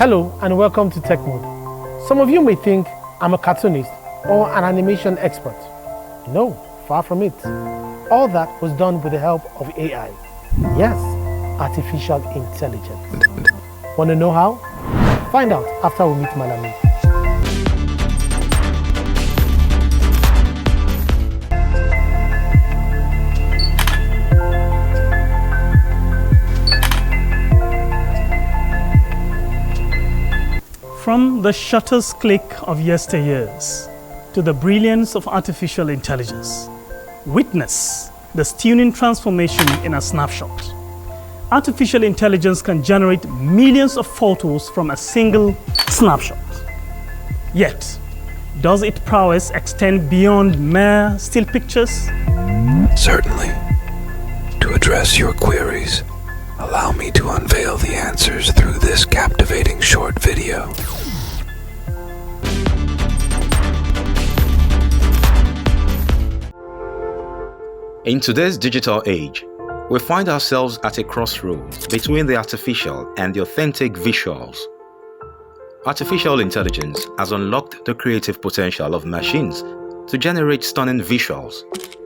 Hello and welcome to Tech Mode. Some of you may think I'm a cartoonist or an animation expert. No, far from it. All that was done with the help of AI. Yes, artificial intelligence. Want to know how? Find out after we meet Malami. From the shutter's click of yesteryears to the brilliance of artificial intelligence, witness the stunning transformation in a snapshot. Artificial intelligence can generate millions of photos from a single snapshot. Yet, does its prowess extend beyond mere still pictures? Certainly. To address your queries, allow me to unveil the answers through this captivating short video. In today's digital age, we find ourselves at a crossroads between the artificial and the authentic visuals. Artificial intelligence has unlocked the creative potential of machines to generate stunning visuals,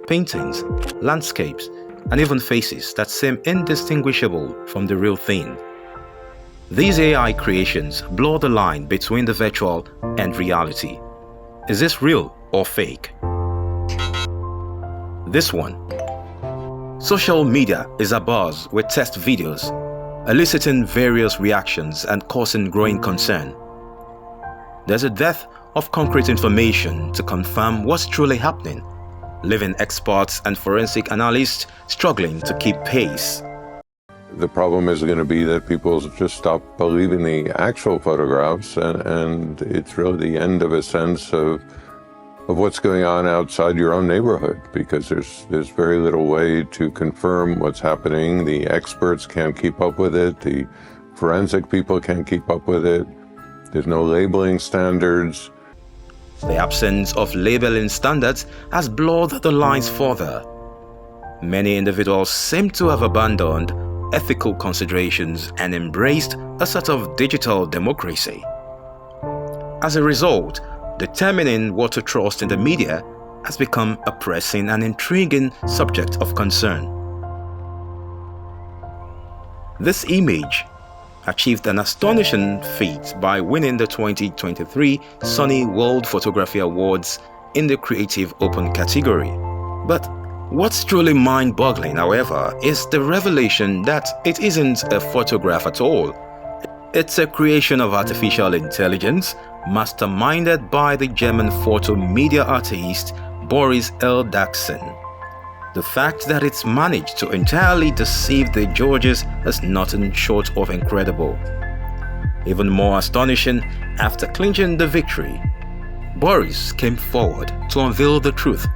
paintings, landscapes, and even faces that seem indistinguishable from the real thing. These AI creations blur the line between the virtual and reality. Is this real or fake? This one. Social media is abuzz with test videos, eliciting various reactions and causing growing concern. There's a dearth of concrete information to confirm what's truly happening, leaving experts and forensic analysts struggling to keep pace. The problem is going to be that people just stop believing the actual photographs, and it's really the end of a sense of what's going on outside your own neighborhood, because there's very little way to confirm what's happening. The experts can't keep up with it. The forensic people can't keep up with it. There's no labeling standards. The absence of labeling standards has blurred the lines further. Many individuals seem to have abandoned ethical considerations and embraced a sort of digital democracy. As a result, determining what to trust in the media has become a pressing and intriguing subject of concern. This image achieved an astonishing feat by winning the 2023 Sony World Photography Awards in the Creative Open category. But what's truly mind-boggling, however, is the revelation that it isn't a photograph at all. It's a creation of artificial intelligence masterminded by the German photo media artist Boris L. Daxon. The fact that it's managed to entirely deceive the judges is nothing short of incredible. Even more astonishing, after clinching the victory, Boris came forward to unveil the truth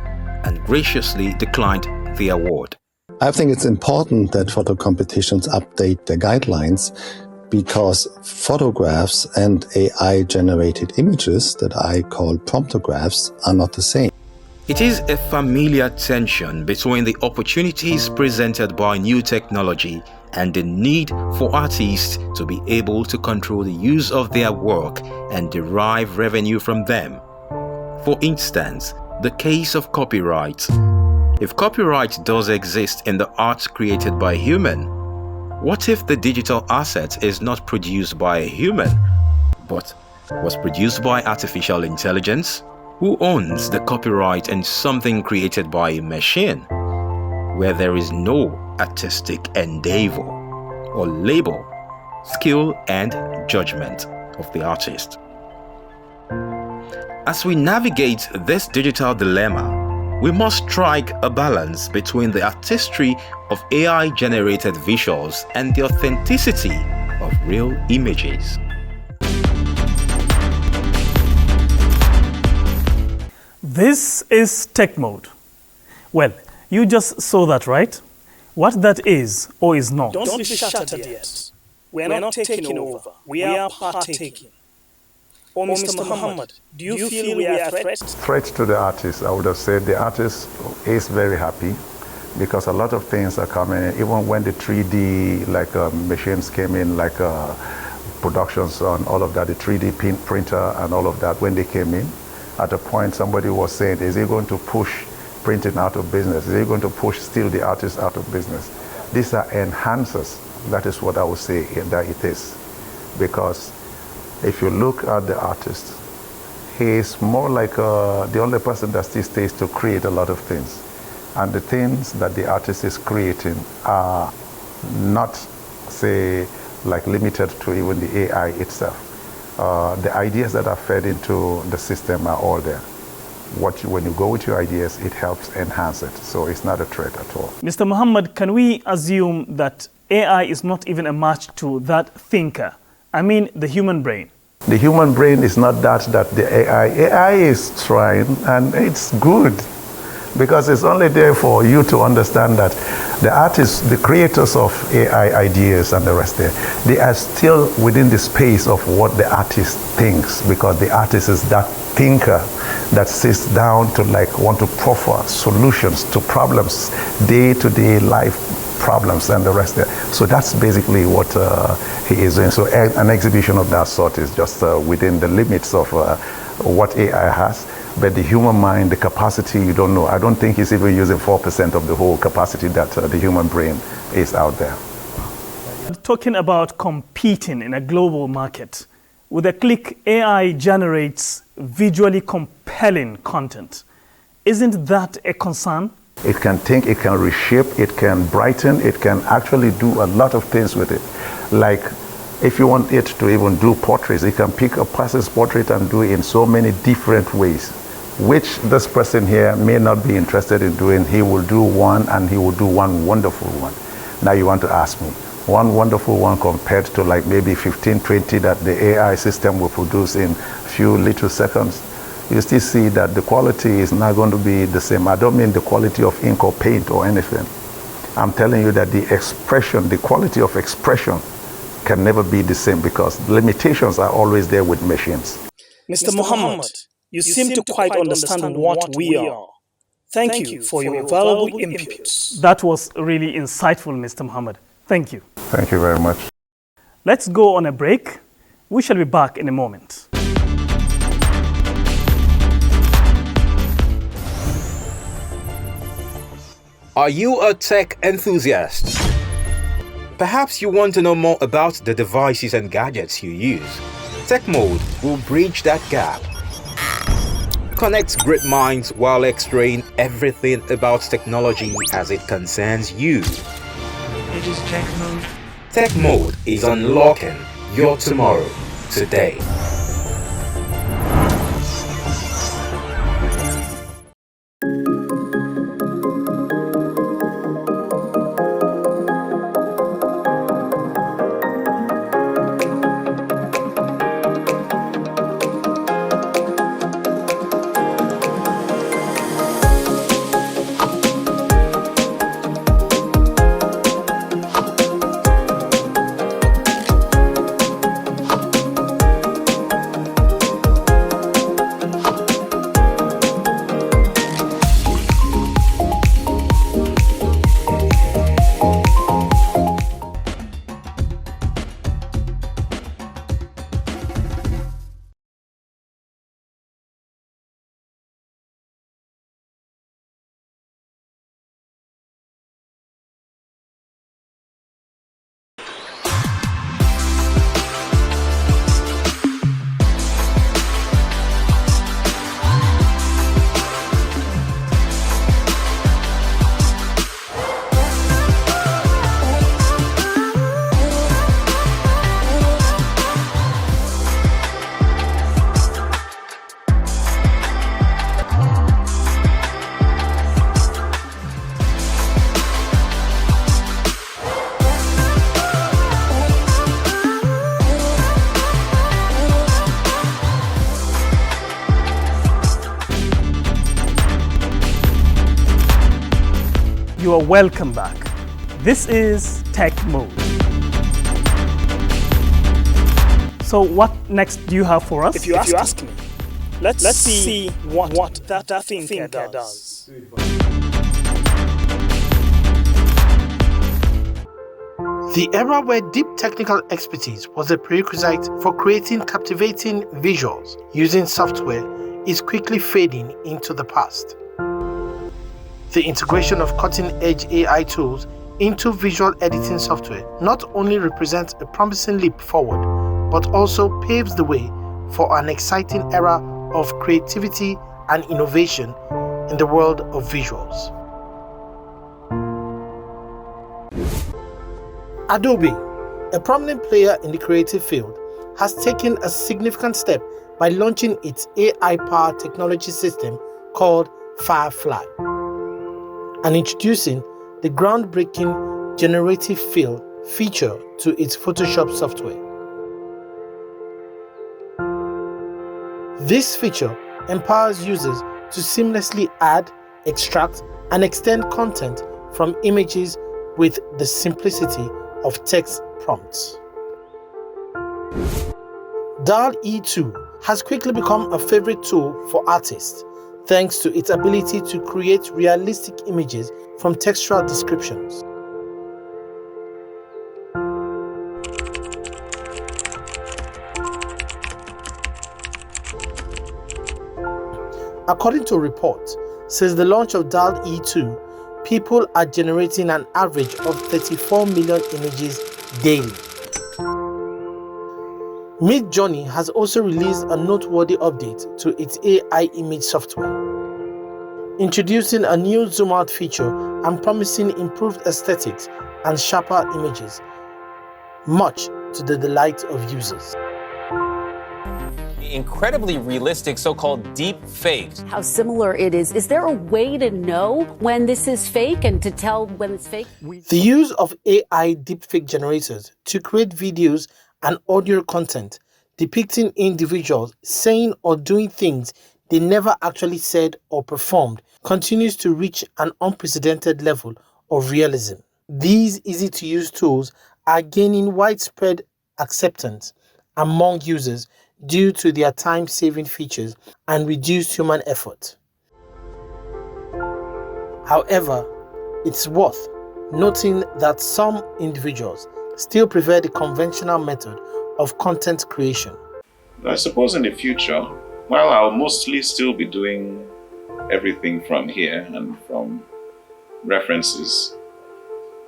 and graciously declined the award. I think it's important that photo competitions update their guidelines, because photographs and AI-generated images that I call promptographs are not the same. It is a familiar tension between the opportunities presented by new technology and the need for artists to be able to control the use of their work and derive revenue from them. For instance, the case of copyright. If copyright does exist in the art created by human, what if the digital asset is not produced by a human, but was produced by artificial intelligence? Who owns the copyright in something created by a machine, where there is no artistic endeavor or labor, skill and judgment of the artist? As we navigate this digital dilemma, we must strike a balance between the artistry of AI-generated visuals and the authenticity of real images. This is Tech Mode. Well, you just saw that, right? What that is or is not. Don't be shattered yet. We are not taking over. We are partaking. Oh, Mr. Muhammad, do you feel we are a threat? Threat to the artist, I would have said the artist is very happy because a lot of things are coming, even when the 3D machines came in, productions on all of that, the 3D printer and all of that, when they came in, at a point somebody was saying, is he going to push printing out of business? Is he going to push still the artists out of business? These are enhancers. That is what I would say that it is. Because if you look at the artist, he is more like the only person that still stays to create a lot of things. And the things that the artist is creating are not, say, like limited to even the AI itself. The ideas that are fed into the system are all there. When you go with your ideas, it helps enhance it. So it's not a threat at all. Mr. Muhammad, can we assume that AI is not even a match to that thinker? I mean, the human brain. The human brain is not that the AI is trying, and it's good. Because it's only there for you to understand that the artists, the creators of AI ideas and the rest there, they are still within the space of what the artist thinks, because the artist is that thinker that sits down to want to proffer solutions to problems, day-to-day life problems and the rest there. So that's basically what he is doing. So an exhibition of that sort is just within the limits of what AI has. But the human mind, the capacity, you don't know. I don't think he's even using 4% of the whole capacity that the human brain is out there. Talking about competing in a global market, with a click, AI generates visually compelling content. Isn't that a concern? It can think, it can reshape, it can brighten, it can actually do a lot of things with it. Like, if you want it to even do portraits, it can pick a person's portrait and do it in so many different ways, which this person here may not be interested in doing. He will do one, and he will do one wonderful one. Now you want to ask me, one wonderful one compared to like maybe 15, 20 that the AI system will produce in a few little seconds, you still see that the quality is not going to be the same. I don't mean the quality of ink or paint or anything. I'm telling you that the expression, the quality of expression can never be the same, because limitations are always there with machines. Mr. Muhammad, you seem to quite understand what we are. Thank you for your valuable inputs. That was really insightful, Mr. Muhammad. Thank you. Thank you very much. Let's go on a break. We shall be back in a moment. Are you a tech enthusiast? Perhaps you want to know more about the devices and gadgets you use. Tech Mode will bridge that gap. Connects great minds while extraying everything about technology as it concerns you. It is Tech Mode. Tech Mode is unlocking your tomorrow today. You are welcome back. This is Tech Mode. So what next do you have for us? If you ask me, let's see what that thinker does. The era where deep technical expertise was a prerequisite for creating captivating visuals using software is quickly fading into the past. The integration of cutting-edge AI tools into visual editing software not only represents a promising leap forward, but also paves the way for an exciting era of creativity and innovation in the world of visuals. Adobe, a prominent player in the creative field, has taken a significant step by launching its AI-powered technology system called Firefly and introducing the groundbreaking generative fill feature to its Photoshop software. This feature empowers users to seamlessly add, extract, and extend content from images with the simplicity of text prompts. DALL-E 2 has quickly become a favorite tool for artists thanks to its ability to create realistic images from textual descriptions. According to a report, since the launch of DALL-E 2, people are generating an average of 34 million images daily. Midjourney has also released a noteworthy update to its AI image software, introducing a new zoom-out feature and promising improved aesthetics and sharper images, much to the delight of users. Incredibly realistic so-called deep fakes. How similar it is. Is there a way to know when this is fake and to tell when it's fake? The use of AI deepfake generators to create videos and audio content depicting individuals saying or doing things they never actually said or performed continues to reach an unprecedented level of realism. These easy-to-use tools are gaining widespread acceptance among users due to their time-saving features and reduced human effort. However, it's worth noting that some individuals still prefer the conventional method of content creation. I suppose in the future, well, I'll mostly still be doing everything from here and from references.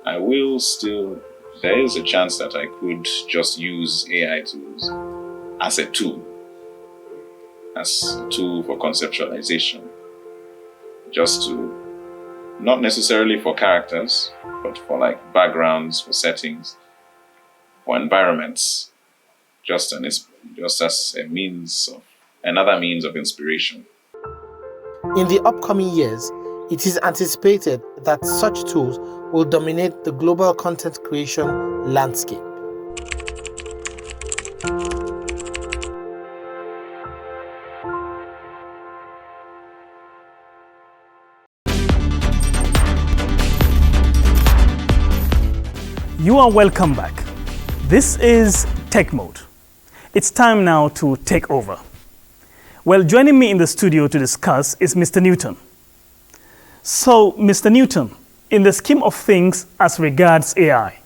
I will still, there is a chance that I could just use AI tools as a tool for conceptualization, just to, not necessarily for characters, but for like backgrounds, for settings, for environments, just as a means of, another means of inspiration. In the upcoming years, it is anticipated that such tools will dominate the global content creation landscape. You are welcome back. This is Tech Mode. It's time now to take over. Well, joining me in the studio to discuss is Mr. Newton. So, Mr. Newton, in the scheme of things as regards AI,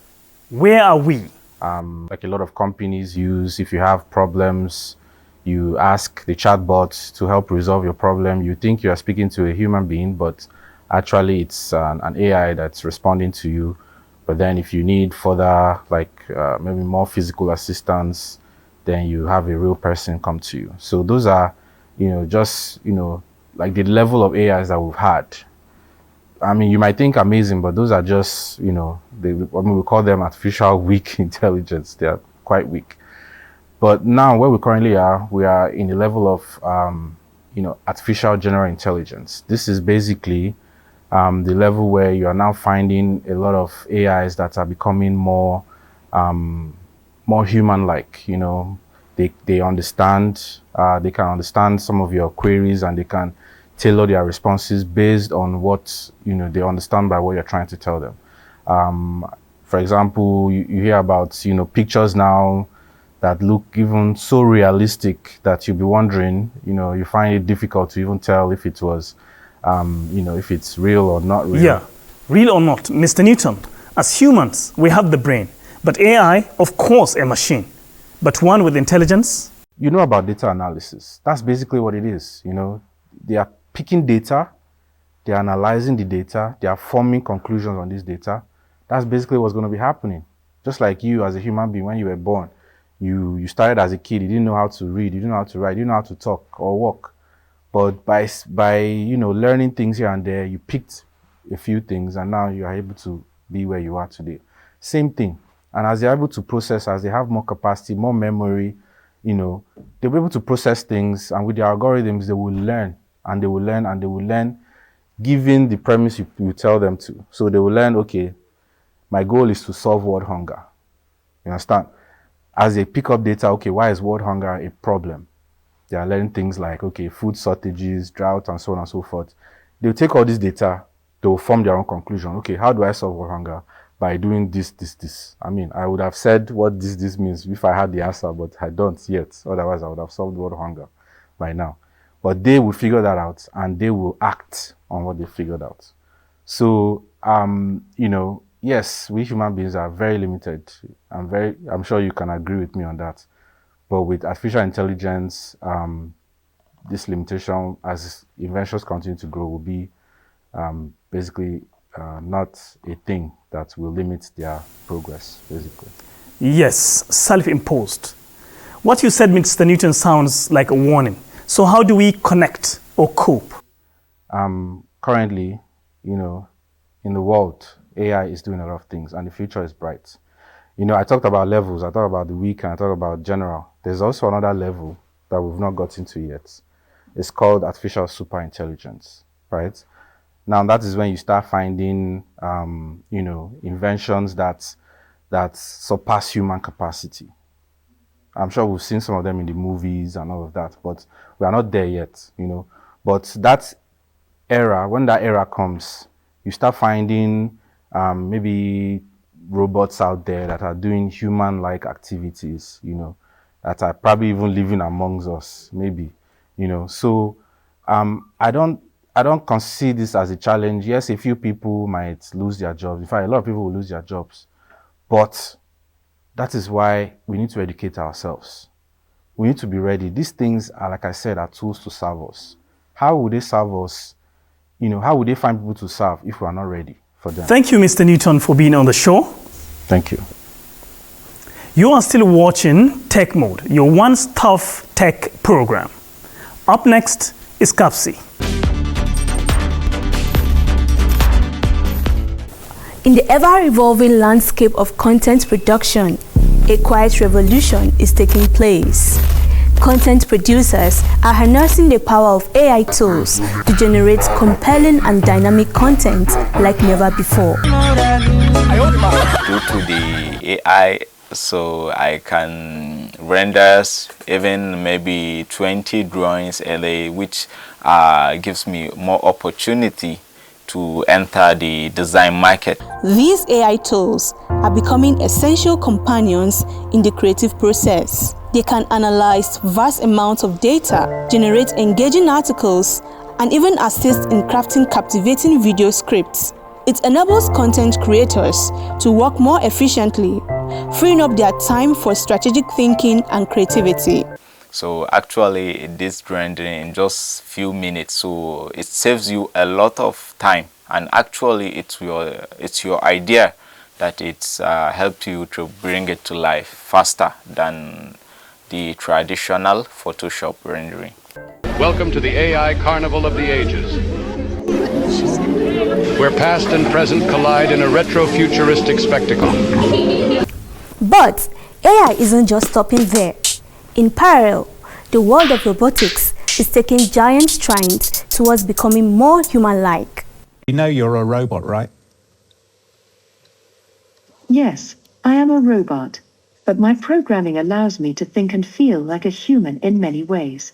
where are we? Like a lot of companies use, if you have problems, you ask the chatbot to help resolve your problem. You think you are speaking to a human being, but actually it's an AI that's responding to you. But then if you need further, maybe more physical assistance, then you have a real person come to you. So those are, like the level of AIs that we've had. I mean, you might think amazing, but those are just, we call them artificial weak intelligence. They are quite weak. But now where we currently are, we are in the level of, artificial general intelligence. This is basically the level where you are now finding a lot of AIs that are becoming more human-like. They understand, they can understand some of your queries, and they can tailor their responses based on what they understand by what you're trying to tell them. For example, you hear about pictures now that look even so realistic that you'll be wondering, you find it difficult to even tell if it was if it's real or not real. Yeah, real or not. Mr. Newton, as humans, we have the brain. But AI, of course, a machine, but one with intelligence. You know about data analysis. That's basically what it is. You know, they are picking data, they are analyzing the data, they are forming conclusions on this data. That's basically what's going to be happening. Just like you as a human being, when you were born, you started as a kid, you didn't know how to read, you didn't know how to write, you didn't know how to talk or walk. But by learning things here and there, you picked a few things and now you are able to be where you are today. Same thing. And as they're able to process, as they have more capacity, more memory, they'll be able to process things, and with the algorithms, they will learn and they will learn and they will learn given the premise you tell them to. So they will learn, okay, my goal is to solve world hunger. You understand? As they pick up data, okay, why is world hunger a problem? They are learning things like, okay, food shortages, drought, and so on and so forth. They'll take all this data, they'll form their own conclusion. Okay, how do I solve world hunger? By doing this, this, this. I mean, I would have said what this means if I had the answer, but I don't yet. Otherwise, I would have solved world hunger by now. But they will figure that out, and they will act on what they figured out. So, yes, we human beings are very limited. I'm sure you can agree with me on that. But with artificial intelligence, this limitation, as inventions continue to grow, will be basically not a thing that will limit their progress, basically. Yes, self-imposed. What you said, Mr. Newton, sounds like a warning. So how do we connect or cope? Currently, in the world, AI is doing a lot of things, and the future is bright. I talked about levels, I talked about the weak, and I talked about general. There's also another level that we've not got into yet. It's called artificial superintelligence, right? Now, that is when you start finding, inventions that surpass human capacity. I'm sure we've seen some of them in the movies and all of that, but we are not there yet, But that era, when that era comes, you start finding maybe robots out there that are doing human-like activities, that are probably even living amongst us, maybe, So I don't consider this as a challenge. Yes, a few people might lose their jobs. In fact, a lot of people will lose their jobs. But that is why we need to educate ourselves. We need to be ready. These things are, like I said, are tools to serve us. How would they serve us? How would they find people to serve if we are not ready for them? Thank you, Mr. Newton, for being on the show. Thank you. You are still watching Tech Mode, your one-stop tech program. Up next is Kapsi. In the ever-evolving landscape of content production, a quiet revolution is taking place. Content producers are harnessing the power of AI tools to generate compelling and dynamic content like never before. Due to the AI, so I can render even maybe 20 drawings a day, which gives me more opportunity to enter the design market. These AI tools are becoming essential companions in the creative process. They can analyze vast amounts of data, generate engaging articles, and even assist in crafting captivating video scripts. It enables content creators to work more efficiently, freeing up their time for strategic thinking and creativity. So actually it is rendering in just few minutes, so it saves you a lot of time, and actually it's your idea that it's helped you to bring it to life faster than the traditional Photoshop rendering. Welcome to the AI Carnival of the Ages, where past and present collide in a retro-futuristic spectacle. But AI isn't just stopping there. In parallel, the world of robotics is taking giant strides towards becoming more human-like. You know you're a robot, right? Yes, I am a robot, but my programming allows me to think and feel like a human in many ways.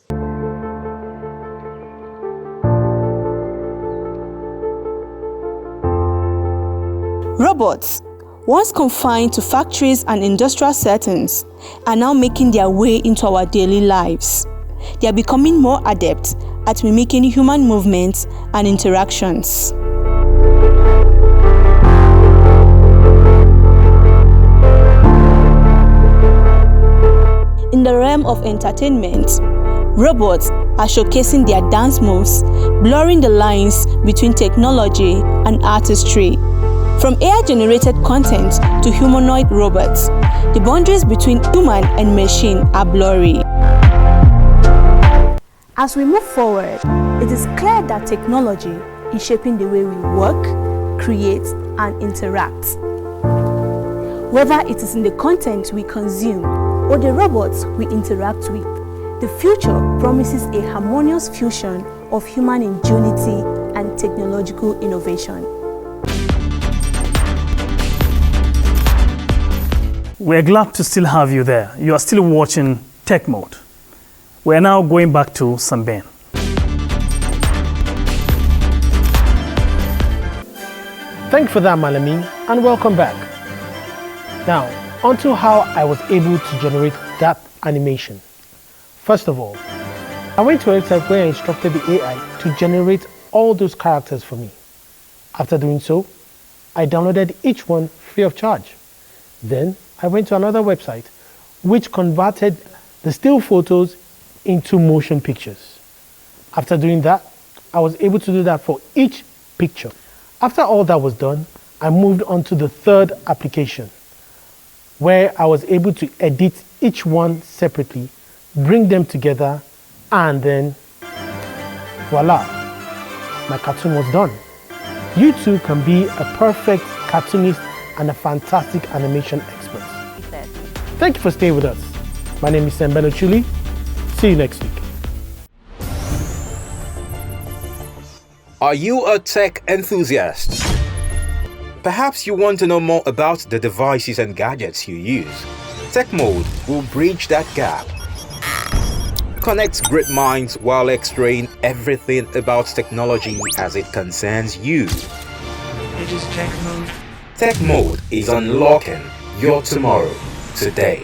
Robots, once confined to factories and industrial settings, are now making their way into our daily lives. They are becoming more adept at mimicking human movements and interactions. realm of entertainment, robots are showcasing their dance moves, blurring the lines between technology and artistry. From AI-generated content to humanoid robots, the boundaries between human and machine are blurry. As we move forward, it is clear that technology is shaping the way we work, create, and interact. Whether it is in the content we consume or the robots we interact with, the future promises a harmonious fusion of human ingenuity and technological innovation. We're glad to still have you there. You are still watching Tech Mode. We're now going back to Samben. Thank you for that, Malami, and welcome back. Now, onto how I was able to generate that animation. First of all, I went to a website where I instructed the AI to generate all those characters for me. After doing so, I downloaded each one free of charge. Then I went to another website which converted the still photos into motion pictures. After doing that, I was able to do that for each picture. After all that was done, I moved on to the third application where I was able to edit each one separately, bring them together, and then voila, my cartoon was done. You too can be a perfect cartoonist and a fantastic animation expert. Thank you for staying with us. My name is Sembeno Chuli. See you next week. Are you a tech enthusiast? Perhaps you want to know more about the devices and gadgets you use. Tech Mode will bridge that gap. Connect great minds while extraying everything about technology as it concerns you. It is Tech Mode. Tech Mode is unlocking your tomorrow today.